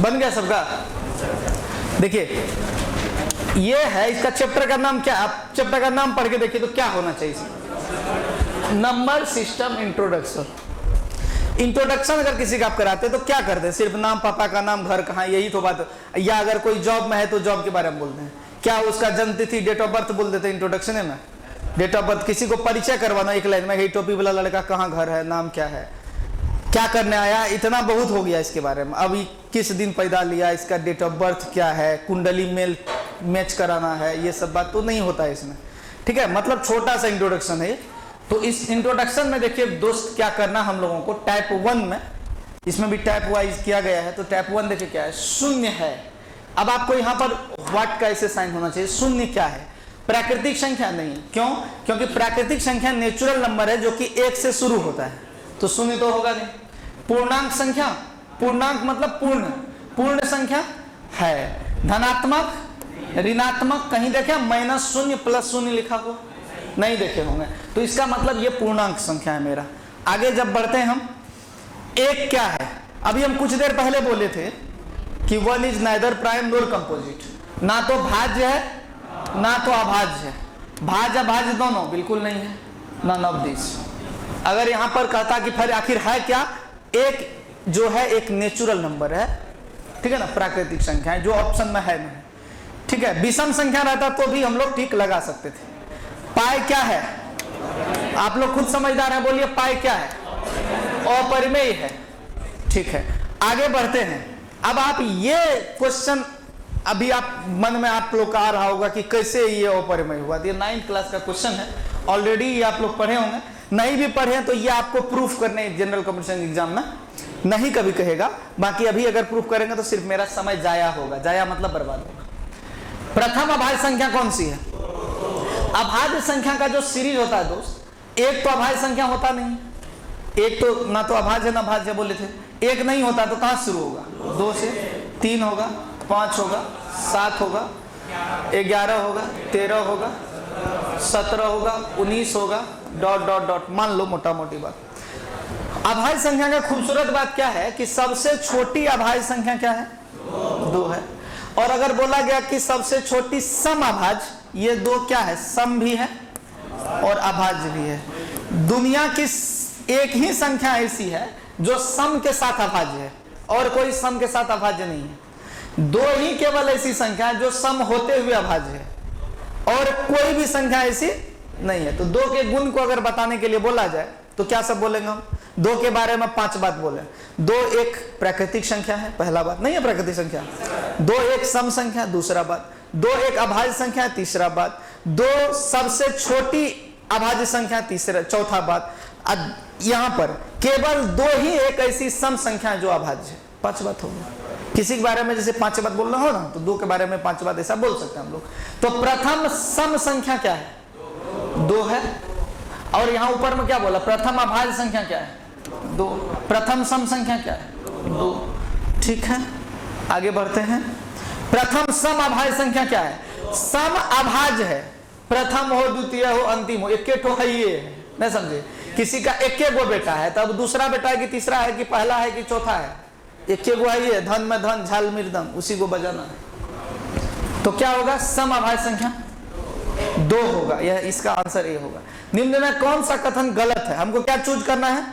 बन गया सबका? देखिए ये है, इसका चैप्टर का नाम क्या, आप चैप्टर का नाम पढ़ के देखिए तो क्या होना चाहिए इसमें, नंबर सिस्टम इंट्रोडक्शन। इंट्रोडक्शन अगर किसी का आप कराते तो क्या करते हैं, सिर्फ नाम, पापा का नाम, घर कहाँ, यही तो बात। या अगर कोई जॉब में है तो जॉब के बारे में बोलते हैं, क्या उसका जन्म तिथि, डेट ऑफ बर्थ बोल देते हैं इंट्रोडक्शन में, डेट ऑफ बर्थ। किसी को परिचय करवाना एक लाइन में, ये टोपी वाला लड़का कहाँ घर है, नाम क्या है, क्या करने आया, इतना बहुत हो गया इसके बारे में। अभी किस दिन पैदा लिया, इसका डेट ऑफ बर्थ क्या है, कुंडली मेल मैच कराना है, ये सब बात तो नहीं होता है इसमें, ठीक है। मतलब छोटा सा इंट्रोडक्शन है। तो इस इंट्रोडक्शन में देखिए दोस्त क्या करना हम लोगों को, टाइप 1 में, इसमें भी टाइप वाइज किया गया है। तो टाइप 1 देखिए क्या है, शून्य है। अब आपको यहाँ पर व्हाट का ऐसे साइन होना चाहिए, शून्य क्या है, प्राकृतिक संख्या नहीं। क्यों? क्योंकि प्राकृतिक संख्या नेचुरल नंबर है जो कि 1 से शुरू होता है, तो शून्य तो होगा नहीं। पूर्णांक संख्या, पूर्णांक मतलब पूर्ण, पूर्ण संख्या है। धनात्मक, ऋणात्मक, कहीं देखे -0 +0 लिखा हो, नहीं देखे होंगे, तो इसका मतलब ये पूर्णांक संख्या है मेरा। आगे जब बढ़ते हैं हम, एक क्या है, अभी हम कुछ देर पहले बोले थे कि 1 is neither prime NOR composite, ना तो भाज्य है ना तो अभाज्य है। भाज्य अभाज्य दोनों बिल्कुल नहीं है, नन ऑफ दिस। अगर यहां पर कहता कि फिर आखिर है क्या, एक जो है एक नेचुरल नंबर है, ठीक है ना, प्राकृतिक संख्या है, जो ऑप्शन में है नहीं, ठीक है। विषम संख्या रहता तो भी हम लोग ठीक लगा सकते थे। पाई क्या है, आप लोग खुद समझदार हैं, बोलिए पाई क्या है, अपरिमेय है, ठीक है। आगे बढ़ते हैं। अब आप ये क्वेश्चन अभी आप मन में आप लोग का आ रहा होगा कि कैसे ये अपरिमेय हुआ। ये 9th क्लास का क्वेश्चन है, ऑलरेडी ये आप लोग पढ़े होंगे, नहीं भी पढ़े तो ये आपको प्रूफ करने जनरल कंपटीशन एग्जाम में नहीं कभी कहेगा। बाकी अभी अगर प्रूफ करेंगे तो सिर्फ मेरा समय जाया होगा, जाया मतलब बर्बाद होगा। प्रथम अभाज्य संख्या कौन सी है? अभाज्य संख्या का जो सीरीज होता है दोस्त, एक तो अभाज्य संख्या होता नहीं, एक तो ना तो अभाज्य ना भाज्य बोले थे, एक नहीं होता तो कहां शुरू होगा, 2 से, 3 होगा, 5 होगा, 7 होगा, 11 होगा, 13 होगा, 17 होगा, 19 होगा, डॉट डॉट डॉट, मान लो मोटा मोटी बात। अभाज्य संख्या का खूबसूरत बात क्या है कि सबसे छोटी अभाज्य संख्या क्या है, 2 है। और अगर बोला गया कि सबसे छोटी सम अभाज्य, ये 2 क्या है, सम भी है और अभाज्य भी है। दुनिया की एक ही संख्या ऐसी है जो सम के साथ अभाज्य है, और कोई सम के साथ अभाज्य नहीं है। 2 ही केवल ऐसी संख्या है जो सम होते हुए अभाज्य है, और कोई भी संख्या ऐसी नहीं है। तो 2 के गुण को अगर बताने के लिए बोला जाए तो क्या सब बोलेंगे हम, 2 के बारे में 5 बात बोले। 2 एक प्राकृतिक संख्या है, पहला बात, नहीं है प्राकृतिक संख्या। 2 एक सम संख्या, दूसरा बात। 2 एक अभाज्य संख्या, तीसरा बात। 2 सबसे छोटी अभाज्य संख्या, तीसरा, चौथा बात। यहां पर केवल 2 ही एक ऐसी सम संख्या जो अभाज्य है, 5 बात होगी। किसी के बारे में जैसे 5 बात बोलना हो ना, तो 2 के बारे में 5 बात ऐसा बोल सकते हैं हम लोग। तो प्रथम सम संख्या क्या है, 2 है। और यहां ऊपर में क्या बोला, प्रथम अभाज्य संख्या क्या है, 2। प्रथम सम संख्या क्या है, 2, ठीक है। आगे बढ़ते हैं। प्रथम सम अभाज्य संख्या क्या है, सम अभाज्य है, प्रथम हो, द्वितीय हो, अंतिम हो, एक ठो है, ये नहीं समझे। किसी का एक गो बेटा है, तब दूसरा बेटा है कि तीसरा है कि पहला है कि चौथा है, एक गो है, ये धन में धन, झाल मृदम, उसी को बजाना है। तो क्या होगा, सम अभाज्य संख्या 2 होगा, यह इसका आंसर ये होगा। निम्न में कौन सा कथन गलत है, हमको क्या चूज करना है,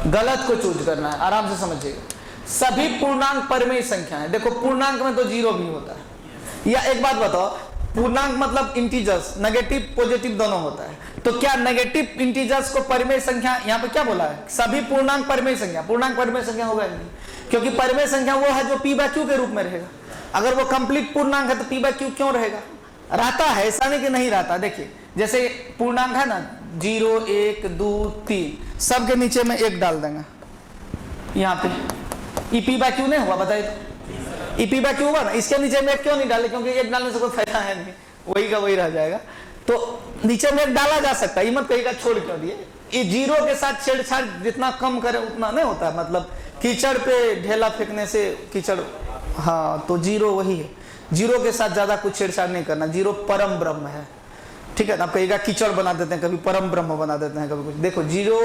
गलत को चूज करना है, आराम से समझिएगा। सभी पूर्णांक परिमेय संख्या है। देखो पूर्णांक में तो 0 भी होता है, या एक बात बताओ, पूर्णांक मतलब इंटीजर्स, नेगेटिव पॉजिटिव दोनों होता है, तो क्या नेगेटिव इंटीजर्स को परिमेय संख्या, यहाँ पे क्या बोला है, सभी पूर्णांक परिमेय संख्या, पूर्णांक परिमेय संख्या होगा नहीं, क्योंकि परिमेय संख्या वो है जो p/q के रूप में रहेगा। अगर वो कंप्लीट पूर्णांक है तो p/q क्यों रहेगा, रहता है, ऐसा नहीं कि नहीं रहता। देखिए जैसे पूर्णांक है ना, 0, 1, 2, 3, सबके नीचे में 1 डाल देंगे यहाँ पे, ये p/q नहीं हुआ, बताइए तो, p/q हुआ ना, इसके नीचे में 1 क्यों नहीं डाले, क्योंकि 1 डालने से कोई फायदा है नहीं, वही का वही रह जाएगा। तो नीचे में 1 डाला जा सकता है, ये मत कहिएगा छोड़ क्यों दिए। ये 0 के साथ छेड़छाड़ जितना कम करे उतना नहीं होता, मतलब कीचड़ पे ढेला फेंकने से कीचड़, हाँ, तो 0 वही है, 0 के साथ ज्यादा कुछ छेड़छाड़ नहीं करना, 0 परम ब्रह्म है, ठीक है ना। आप कहिएगा कीचड़ बना देते हैं, कभी परम ब्रह्म बना देते हैं, कभी कुछ। देखो 0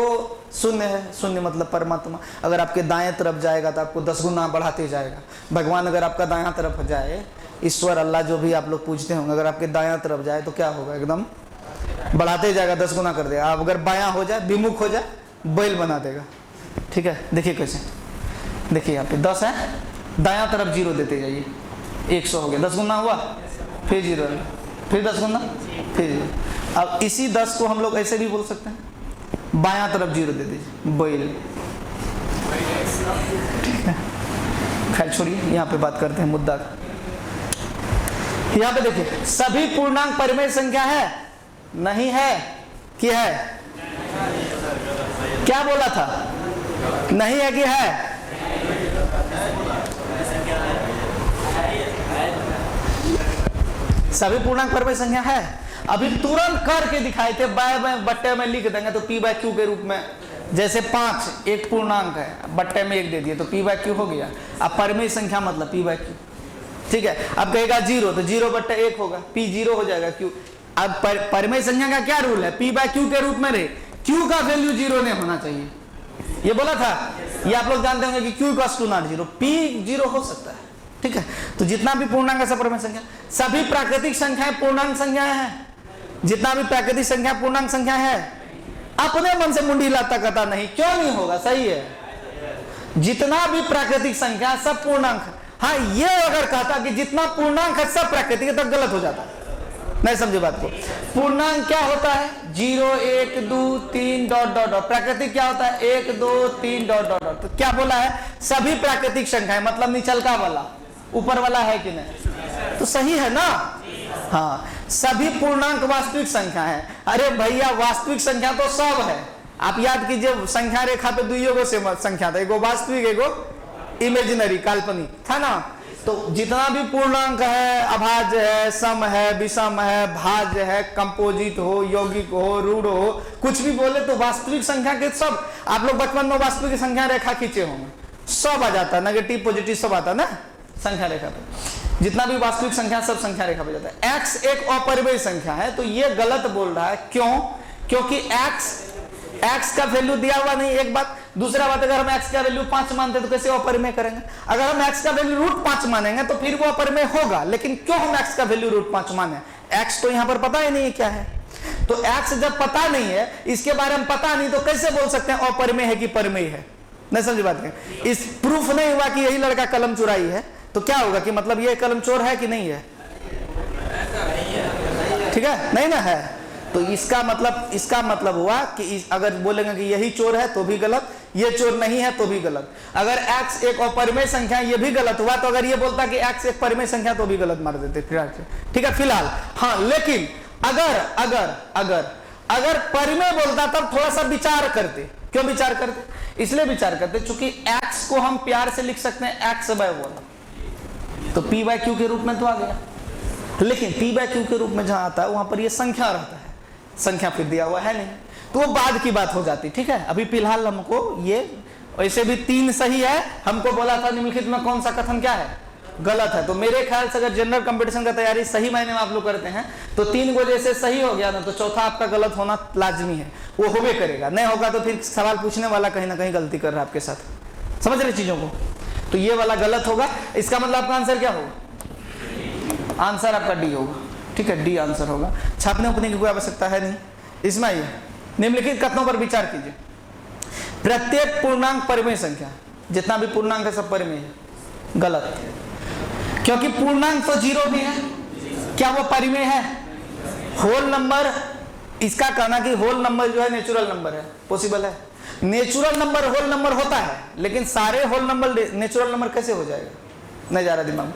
शून्य है, शून्य मतलब परमात्मा। अगर आपके दाएं तरफ जाएगा तो आपको 10 गुना बढ़ाते जाएगा। भगवान अगर आपका दायां तरफ जाए, ईश्वर अल्लाह जो भी आप लोग पूछते होंगे, अगर आपके दायां तरफ जाए तो क्या होगा, एकदम बढ़ाते जाएगा, 10 गुना कर देगा। आप अगर बायां हो जाए, विमुख हो जाए, बैल बना देगा। ठीक है, देखिए कैसे, देखिए यहाँ पे 10 है, दायां तरफ 0 देते जाइए, 100 हो गया, 10 गुना हुआ, फिर 0, फिर 10 गुना, फिर 0। अब इसी 10 को हम लोग ऐसे भी बोल सकते हैं, बायां तरफ 0 दे दीजिए, बैल। ठीक है, खैर छोड़िए, यहाँ पे बात करते हैं मुद्दा का। यहाँ पे देखिए, सभी पूर्णांक परिमेय संख्या है, नहीं है कि है? क्या बोला था? नहीं है कि है? सभी पूर्णांक परिमेय संख्या है। अभी तुरंत करके दिखाए थे, बाय बाय बट्टे में लिख देंगे तो P बाय Q के रूप में, जैसे 5 एक पूर्णांक है, बट्टे में 1 दे दिए तो P बाय Q हो गया। अब परिमेय संख्या मतलब P बाय Q। ठीक है, अब कहेगा 0 तो 0 बट्टे 1 होगा, P 0 हो जाएगा Q। अब परिमेय संख्या का क्या रूल है? P बाय Q के रूप में रहे, Q का वैल्यू 0 नहीं होना चाहिए, ये बोला था। ये आप लोग जानते होंगे कि Q equals to not 0, P 0 हो सकता है। ठीक है, तो जितना भी पूर्णांक है सब परिमेय संख्या। सभी प्राकृतिक संख्याएं पूर्णांक संख्याएं हैं, जितना भी प्राकृतिक संख्या पूर्णांक संख्या है। अपने मन से मुंडी हिलाता कहता नहीं, क्यों नहीं होगा? सही है, जितना भी प्राकृतिक संख्या सब पूर्णांक है। हाँ, ये अगर कहता कि जितना पूर्णांक है सब प्राकृतिक है, तब गलत हो जाता। नहीं समझे बात को? पूर्णांक क्या होता है? 0 1 2 3 डॉट डॉट डॉट। प्राकृतिक क्या होता है? 1 2 3 डॉट डॉट डॉट। तो क्या बोला है? सभी प्राकृतिक संख्याएं, मतलब निचलका वाला, ऊपर वाला है कि नहीं? तो सही है ना। हाँ, सभी पूर्णांक वास्तविक संख्या है। अरे भैया, वास्तविक संख्या तो सब है। आप याद कीजिए, संख्या रेखा पे दुइयों संख्या था, एगो वास्तविक एगो इमेजिनरी, काल्पनिक था ना। तो जितना भी पूर्णांक है, अभाज्य है, सम है, विषम है, भाज्य है, कंपोजिट हो, यौगिक हो, रूढ़ हो, कुछ भी बोले तो वास्तविक संख्या के सब। आप लोग बचपन में वास्तविक संख्या रेखा खींचे होंगे, सब आ जाता है, नेगेटिव पॉजिटिव सब आता है ना संख्या रेखा पे। जितना भी वास्तविक संख्या सब संख्या रेखा पे जाता है। x एक अपरिमेय संख्या है, तो ये गलत बोल रहा है। क्यों? क्योंकि x का वैल्यू दिया हुआ नहीं, एक बात। दूसरा बात, अगर हम x का वैल्यू 5 मानते तो कैसे अपरिमेय करेंगे? अगर हम x का वैल्यू √5 मानेंगे तो फिर वो अपरिमेय होगा। लेकिन क्यों हम x का वैल्यू √5 माने? x तो यहाँ पर पता ही नहीं है क्या है। तो x जब पता नहीं है, इसके बारे में पता नहीं, तो कैसे बोल सकते हैं अपरिमेय है कि परिमेय है? नहीं समझी बात है? इस प्रूफ नहीं हुआ कि यही लड़का कलम चुराई है, तो क्या होगा कि मतलब ये कलम चोर है कि नहीं है? ठीक है, नहीं ना है। तो इसका मतलब हुआ कि अगर बोलेंगे कि यही चोर है तो भी गलत, ये चोर नहीं है तो भी गलत। अगर x एक अपरिमेय संख्या, ये भी गलत हुआ। तो अगर ये बोलता कि x एक परिमेय संख्या तो भी गलत मार देते फिलहाल। ठीक है, फिलहाल। हाँ, लेकिन अगर परिमेय बोलता तब थोड़ा सा विचार करते। क्यों विचार करते? इसलिए विचार करते चूंकि x को हम प्यार से लिख सकते हैं x बाय 1, तो P बाय Q के रूप में तो आ गया। लेकिन P बाय Q के रूप में जहां आता है वहां पर ये संख्या रहता है, संख्या फिर दिया हुआ है नहीं, तो वो बाद की बात हो जाती। ठीक है, अभी फिलहाल हमको ये, वैसे भी 3 सही है। हमको बोला था निम्नलिखित में कौन सा कथन क्या है? गलत है। तो मेरे ख्याल से अगर जनरल कंपटीशन का तैयारी सही मायने में आप लोग करते हैं तो 3 को जैसे सही हो गया ना, तो चौथा आपका गलत होना लाजमी है, वो होबे करेगा। नहीं होगा तो फिर सवाल पूछने वाला कहीं ना कहीं गलती कर रहा है आपके साथ। समझ रहे चीजों को? तो ये वाला गलत होगा। इसका मतलब आपका आंसर क्या होगा? आंसर आपका डी होगा। ठीक है, डी आंसर होगा। छापने उपने की कोई आवश्यकता है नहीं। इसमें आइए, निम्नलिखित कथनों पर विचार कीजिए। प्रत्येक पूर्णांक परिमेय संख्या, जितना भी पूर्णांक है सब परिमेय है। गलत, क्योंकि पूर्णांक तो 0 भी है। क्या वो परिमेय है? होल नंबर, इसका कहना कि होल नंबर जो है नेचुरल नंबर है, पॉसिबल है? नेचुरल नंबर होल नंबर होता है, लेकिन सारे होल नंबर नेचुरल नंबर कैसे हो जाएगा? नहीं जा रहा दिमाग में।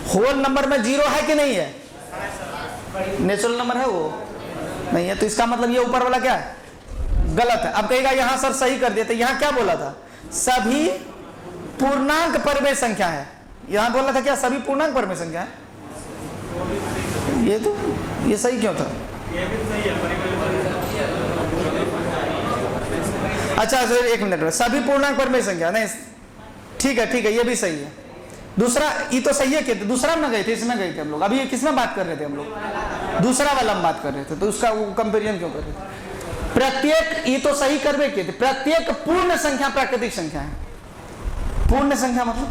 होल नंबर में 0 है कि नहीं है? नेचुरल नंबर है वो नहीं है, तो इसका मतलब ये ऊपर वाला क्या है? गलत है। अब कहेगा यहां सर सही कर दिया, तो यहां क्या बोला था? सभी पूर्णांक परिमेय संख्या है। यहां बोला था क्या? सभी पूर्णांक परिमेय संख्या है। ये सही क्यों था? अच्छा सर, एक मिनट में, सभी पूर्णांक परिमेय संख्या नहीं, ठीक है ये भी सही है, दूसरा ये तो सही है कि दूसरा में गए थे, इसमें गए थे हम लोग। अभी किसमें बात कर रहे थे हम लोग? दूसरा वाला हम बात कर रहे थे, तो उसका वो कंपेरिजन क्यों कर रहे थे? प्रत्येक, ये तो सही करवे किए थे, प्रत्येक पूर्ण संख्या प्राकृतिक संख्या है। पूर्ण संख्या मतलब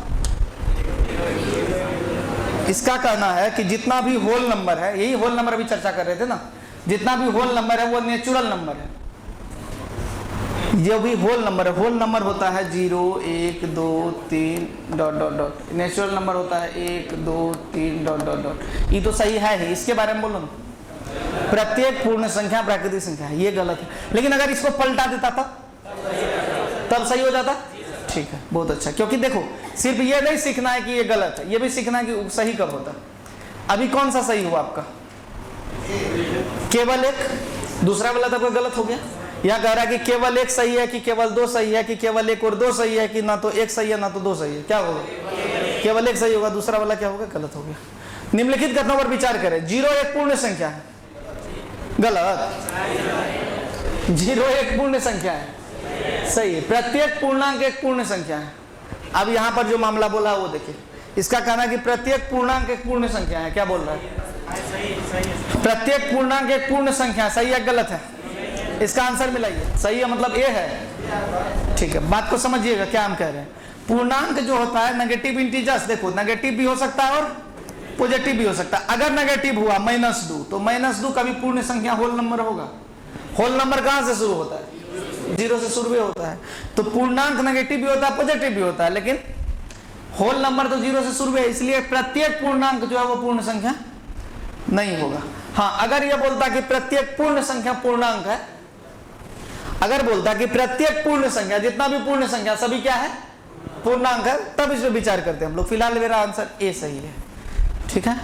इसका कहना है कि जितना भी होल नंबर है, यही होल नंबर अभी चर्चा कर रहे थे ना, जितना भी होल नंबर है वो नेचुरल नंबर है। जो भी होल नंबर है, होल नंबर होता है 0 1 2 3 dot dot dot, natural number होता है 1 2 3 डॉट डॉट डॉट। ये तो सही है ही, इसके बारे में बोलो ना, प्रत्येक पूर्ण संख्या प्राकृतिक संख्या है, ये गलत है। लेकिन अगर इसको पलटा देता था तब सही हो जाता। ठीक है, बहुत अच्छा। क्योंकि देखो सिर्फ ये नहीं सीखना है कि ये गलत है, ये भी सीखना है कि सही कब होता है। अभी कौन सा सही हुआ आपका? केवल एक, दूसरा वाला तो गलत हो गया। या कह रहा है कि केवल एक सही है कि केवल दो सही है कि केवल एक और दो सही है कि ना तो एक सही है ना तो दो सही है, क्या होगा? केवल एक सही होगा, दूसरा वाला क्या होगा? गलत हो गया। निम्नलिखित कथनों पर विचार करें। 0 एक पूर्ण संख्या है, गलत। 0 एक पूर्ण संख्या है, सही है। प्रत्येक पूर्णांक एक पूर्ण संख्या है। अब यहां पर जो मामला बोला वो देखिए, इसका कहना है कि प्रत्येक पूर्णांक एक पूर्ण संख्या है। क्या बोल रहा है? प्रत्येक पूर्णांक एक पूर्ण संख्या, सही है गलत है? इसका आंसर मिलाइए। सही है मतलब ए है। ठीक है, बात को समझिएगा क्या हम कह रहे हैं। पूर्णांक जो होता है नेगेटिव इंटीजर्स, देखो नेगेटिव भी हो सकता है और पॉजिटिव भी हो सकता है। अगर नेगेटिव हुआ -2 तो -2 कभी पूर्ण संख्या होल नंबर होगा? होल नंबर कहां से शुरू होता है? 0 से शुरू होता है। तो पूर्णांक नेगेटिव भी होता है पॉजिटिव भी होता है, लेकिन होल नंबर तो 0 से शुरू है, इसलिए प्रत्येक पूर्णांक जो है वो पूर्ण संख्या नहीं होगा। हाँ, अगर यह बोलता कि प्रत्येक पूर्ण संख्या पूर्णांक है, अगर बोलता कि प्रत्येक पूर्ण संख्या, जितना भी पूर्ण संख्या सभी क्या है? पूर्णांक है, तब इस पर विचार करते हैं हम लोग। फिलहाल मेरा आंसर ए सही है। ठीक है,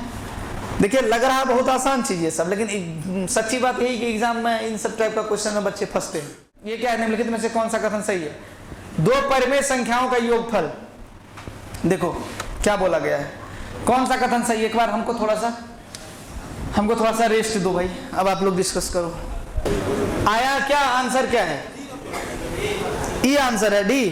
देखिए लग रहा है बहुत आसान चीज है सब, लेकिन सच्ची बात यही कि एग्जाम में इन सब टाइप का क्वेश्चन में बच्चे फंसते हैं। ये क्या है? निम्नलिखित में से कौन सा कथन सही है? दो परिमेय संख्याओं का योगफल। देखो क्या बोला गया है, कौन सा कथन सही है? एक बार हमको थोड़ा सा रेस्ट दो भाई, अब आप लोग डिस्कस करो। आया क्या? आंसर क्या है? ई आंसर है, डी।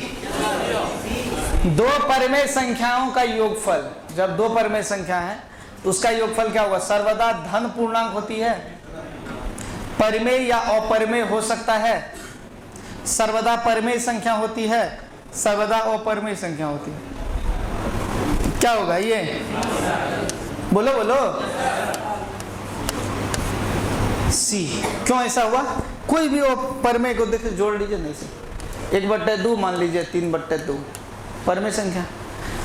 दो परिमेय संख्याओं का योगफल, जब दो परिमेय संख्या है तो उसका योगफल क्या होगा? सर्वदा धन पूर्णांक होती है, परिमेय या अपरिमेय हो सकता है, सर्वदा परिमेय संख्या होती है, सर्वदा अपरिमेय संख्या होती है। क्या होगा ये? बोलो बोलो। सी। क्यों ऐसा हुआ? कोई भी परिमेय को देखिए, जोड़ लीजिए नहीं से 1/2 मान लीजिए 3/2 परिमेय संख्या,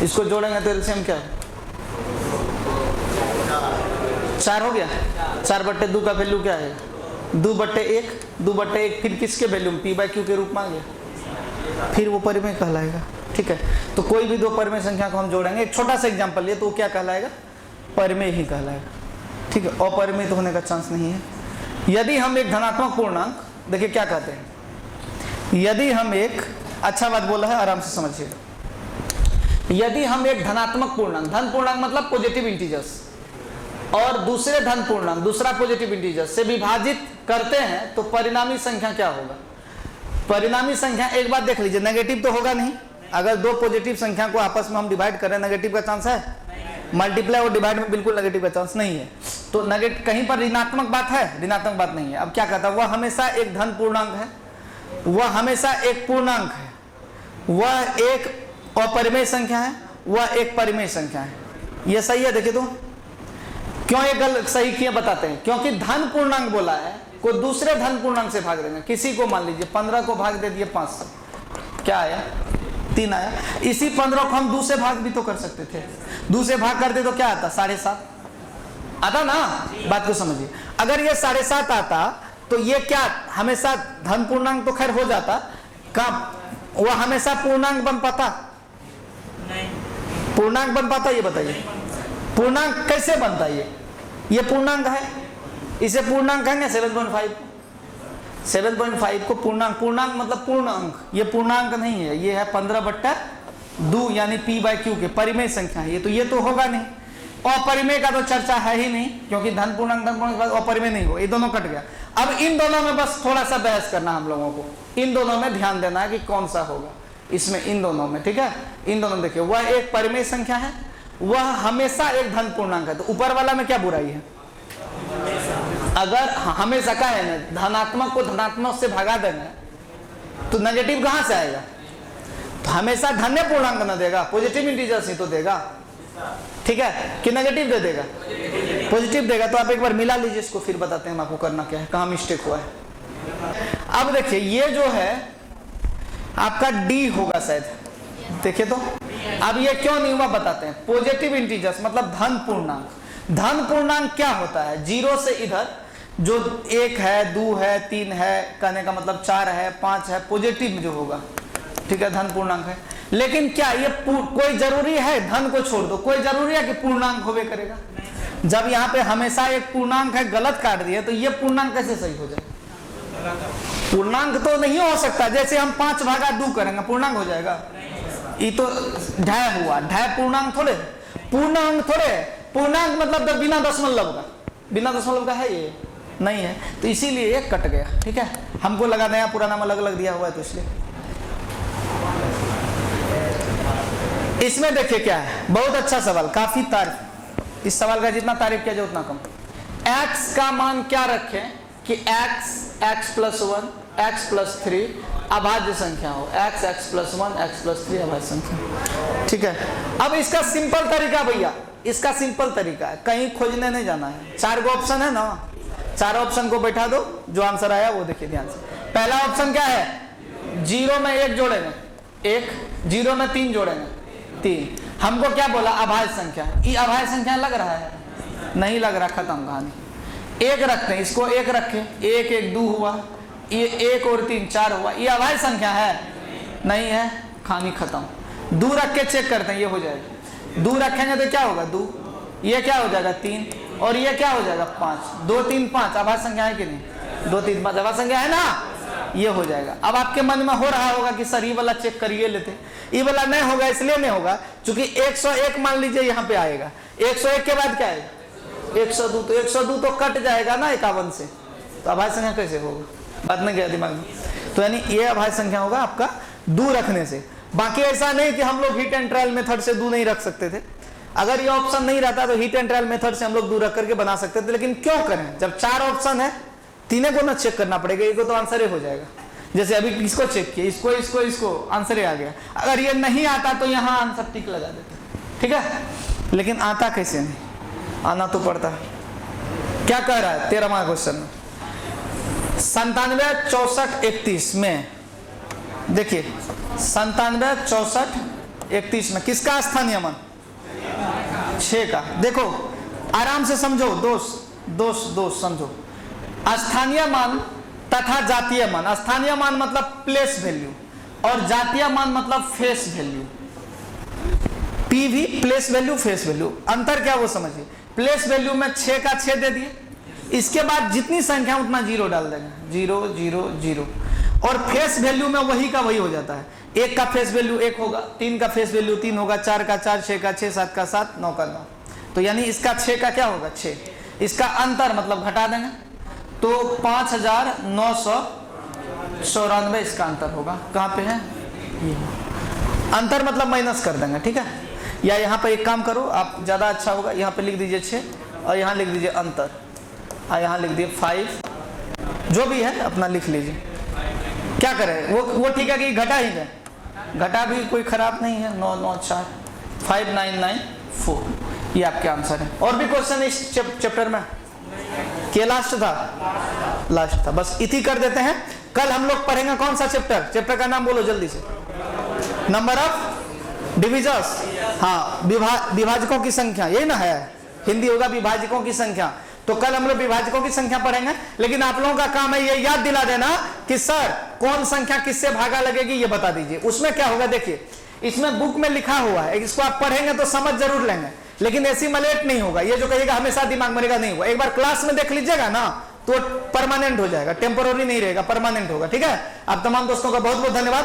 इसको जोड़ेंगे तो एलसीएम क्या है? 4 हो गया। 4/2 का वैल्यू क्या है? 2/1। 2/1 फिर किसके वैल्यू में? P/Q के रूप में आ गया, फिर वो परिमेय कहलाएगा। ठीक है, तो कोई भी दो परिमेय संख्या को हम जोड़ेंगे, एक छोटा सा एग्जांपल लिए तो वो क्या कहलाएगा? परिमेय ही कहलाएगा। ठीक है, अपरिमेय तो होने का चांस नहीं है। यदि हम एक धनात्मक पूर्णांक, देखिए क्या कहते हैं, यदि हम एक, अच्छा बात बोला है, आराम से समझिएगा। यदि हम एक धनात्मक पूर्णांक, धन पूर्णांक मतलब पॉजिटिव इंटीजर्स, और दूसरे धन पूर्णांक, दूसरा पॉजिटिव इंटीजर्स से विभाजित करते हैं तो परिणामी संख्या क्या होगा? परिणामी संख्या, एक बात देख लीजिए, नेगेटिव तो होगा नहीं। अगर दो पॉजिटिव संख्या को आपस में हम डिवाइड करें, नेगेटिव का चांस है? मल्टीप्लाई और डिवाइड में बिल्कुल नेगेटिव का चांस नहीं है। तो नेगेटिव कहीं पर ऋणात्मक बात है? ऋणात्मक बात नहीं है। अब क्या कहता है? वह हमेशा एक धन पूर्णांक है, वह हमेशा एक पूर्णांक है, वह एक अपरिमेय संख्या है, वह एक परिमेय संख्या है। यह सही है? देखिए तो क्यों ये गलत सही किए बताते हैं। क्योंकि धन पूर्णांक बोला है, को दूसरे धन पूर्णांक से भाग देंगे। किसी को मान लीजिए 15 को भाग दे दिए 5 से, क्या आया? 3 आया। इसी 15 को हम 2 से भाग भी तो कर सकते थे, 2 से भाग करते तो क्या आता? 7.5 आता ना। बात को समझिए, अगर ये 7.5 आता तो ये क्या हमेशा धन पूर्णांक तो खैर हो जाता, कब वह हमेशा पूर्णांक बन पाता? नहीं। पूर्णांक बन पाता? ये बताइए, पूर्णांक कैसे बनता है? ये पूर्णांक है, इसे पूर्णांक कहेंगे 7.5। 7.5 को पूर्णांक, पूर्णांक मतलब पूर्ण अंक, ये पूर्णांक नहीं है, ये है 15/2 यानी P/Q के परिमेय संख्या है। ये तो होगा नहीं। अपरिमेय का तो चर्चा है ही नहीं, क्योंकि धन पूर्णांक अपरिमेय नहीं हो, ये दोनों कट गया। अब इन दोनों में बस थोड़ा सा बहस करना हम लोगों को, इन दोनों में ध्यान देना है कि कौन सा होगा इसमें, इन दोनों में। ठीक है, इन दोनों देखिए, वह एक परिमेय संख्या है, वह हमेशा एक धन पूर्णांक है। तो ऊपर वाला में क्या बुराई है? अगर हमेशा का है ना, धनात्मक को धनात्मक से भगा देना तो नेगेटिव कहां से आएगा? तो हमेशा धन्य पूर्णांक ना देगा, पॉजिटिव इंटीजर्स ही तो देगा, ठीक है कि नेगेटिव दे देगा? पॉजिटिव देगा। तो आप एक बार मिला लीजिए इसको, फिर बताते हैं हम आपको करना क्या है, कहां मिस्टेक हुआ है। अब देखिए ये जो है आपका डी होगा शायद, देखिए तो अब ये क्यों नहीं हुआ बताते हैं। पॉजिटिव इंटीजर्स मतलब धन पूर्णांक। धन पूर्णांक क्या होता है? जीरो से इधर जो 1 है, 2 है, 3 है, कहने का मतलब 4 है, 5 है, पॉजिटिव जो होगा, ठीक है, धन पूर्णांक है। लेकिन क्या ये कोई जरूरी है? धन को छोड़ दो, कोई जरूरी है कि पूर्णांक होवे करेगा? जब यहाँ पे हमेशा एक पूर्णांक है, गलत काट दिया, तो ये पूर्णांक कैसे सही हो जाए? पूर्णांक तो नहीं हो सकता। जैसे हम 5/2 करेंगे, पूर्णांक हो जाएगा? ये तो ढाई हुआ, ढाई पूर्णांक थोड़े, पूर्णांक थोड़े। पूर्णांक मतलब तो बिना दशमलव का, बिना दशमलव का है ये नहीं है, तो इसीलिए ये कट गया, ठीक है। हमको लगा नया पूरा नाम अलग अलग दिया हुआ है तो इसलिए। इसमें देखिए क्या है, बहुत अच्छा सवाल, काफी तारीफ, इस सवाल का जितना तारीफ किया जाए उतना कम। x का मान क्या रखें कि x + 1 x + 3 अभाज्य संख्या हो, x + 1 x + 3 अभाज्य संख्या, ठीक है। अब इसका सिंपल तरीका भैया, इसका सिंपल तरीका है, कहीं खोजने नहीं जाना है। 4 गो ऑप्शन है ना, 4 ऑप्शन को बैठा दो, जो आंसर आया वो देखिए ध्यान से। पहला ऑप्शन क्या है? 0 में 1 जोड़ेंगे 1, 0 में 3 जोड़ेंगे 3। हमको क्या बोला? अभाज्य संख्या। ये अभाज्य संख्या लग रहा है? नहीं लग रहा, खत्म कहानी। 1 रखते हैं, इसको 1 रखे, 1 1 2 हुआ, ये 1 और 3 4 हुआ, ये अभाज्य संख्या है? नहीं है, कहानी खत्म। 2 रख के चेक करते हैं, ये हो जाएगा। 2 रखेंगे तो क्या होगा? 2, ये क्या हो जाएगा? 3, और ये क्या हो जाएगा? 5। 2 3 5 अभाज्य संख्या है कि नहीं? 2 3 5 अभाज्य संख्या है ना, ये हो जाएगा। अब आपके मन में हो रहा होगा कि सर ये वाला चेक करिए लेते, ये वाला नहीं होगा, इसलिए नहीं होगा क्योंकि 101 मान लीजिए यहाँ पे आएगा, 101 के बाद क्या आएगा? 102, तो 102 तो कट जाएगा ना 51 से, तो अभाज्य संख्या कैसे होगा? बात नहीं गया दिमाग में। तो यानी ये अभाज्य संख्या होगा आपका 2 रखने से। बाकी ऐसा नहीं कि हम लोग हीट एंड ट्रायल मेथड से 2 नहीं रख सकते थे। अगर ये ऑप्शन नहीं रहता तो हीट एंड ट्रायल मेथड से हम लोग 2 रख करके बना सकते थे, लेकिन क्यों करें? जब 4 ऑप्शन है, 3 को ना चेक करना पड़ेगा, एक को तो आंसर ही हो जाएगा। जैसे अभी इसको चेक किया, इसको आंसर ही आ गया। अगर ये नहीं आता तो यहाँ आंसर टिक लगा देते, ठीक है। लेकिन आता कैसे नहीं? आना तो पड़ता। क्या कह रहा है 13वां क्वेश्चन में? 97 64 31 में देखिए, 97 64 31 में किसका स्थानीय मान? 6 का। देखो आराम से समझो, दोस्त समझो। स्थानीय मान तथा जातीय मान। स्थानीय मान मतलब प्लेस वैल्यू, और जातीय मान मतलब face value. PV place value, face value, अंतर क्या वो समझिए। प्लेस वैल्यू में 6 का 6 दे दिए, इसके बाद जितनी संख्या उतना 0 डाल देंगे, 0 0 0, और फेस वैल्यू में वही का वही हो जाता है। 1 का फेस वैल्यू 1 होगा, 3 का फेस वैल्यू 3 होगा, 4 का 4, 6 का 6, 7 का 7, 9 का 9। तो यानी इसका 6 का क्या होगा? 6। इसका अंतर मतलब घटा देंगे तो 5994 इसका अंतर होगा। कहाँ पे है? अंतर मतलब माइनस कर देंगे, ठीक है। या यहाँ पर एक काम करो आप, ज़्यादा अच्छा होगा, यहाँ पे लिख दीजिए 6 और यहाँ लिख दीजिए अंतर, और यहाँ लिख दीजिए 5, जो भी है अपना लिख लीजिए। क्या करें वो ठीक है कि घटा ही दें, घटा भी कोई खराब नहीं है। 9 9 4 5994, ये आपके आंसर है। और भी क्वेश्चन इस चैप्टर में? क्या लास्ट था? लास्ट था, बस इति कर देते हैं। कल हम लोग पढ़ेंगे कौन सा चैप्टर का नाम बोलो जल्दी से। नंबर ऑफ डिविजर्स, हाँ, विभाजकों की संख्या, यही ना है, हिंदी होगा विभाजकों की संख्या। तो कल हम लोग विभाजकों की संख्या पढ़ेंगे, लेकिन आप लोगों का काम है ये याद दिला देना कि सर कौन संख्या किससे भागा लगेगी ये बता दीजिए। उसमें क्या होगा देखिए, इसमें बुक में लिखा हुआ है, इसको आप पढ़ेंगे तो समझ जरूर लेंगे, लेकिन ऐसी मलेट नहीं होगा। ये जो कहिएगा हमेशा दिमाग में रहेगा नहीं होगा। एक बार क्लास में देख लीजिएगा ना तो परमानेंट हो जाएगा, टेम्पोररी नहीं रहेगा, परमानेंट होगा, ठीक है। आप तमाम दोस्तों का बहुत बहुत धन्यवाद।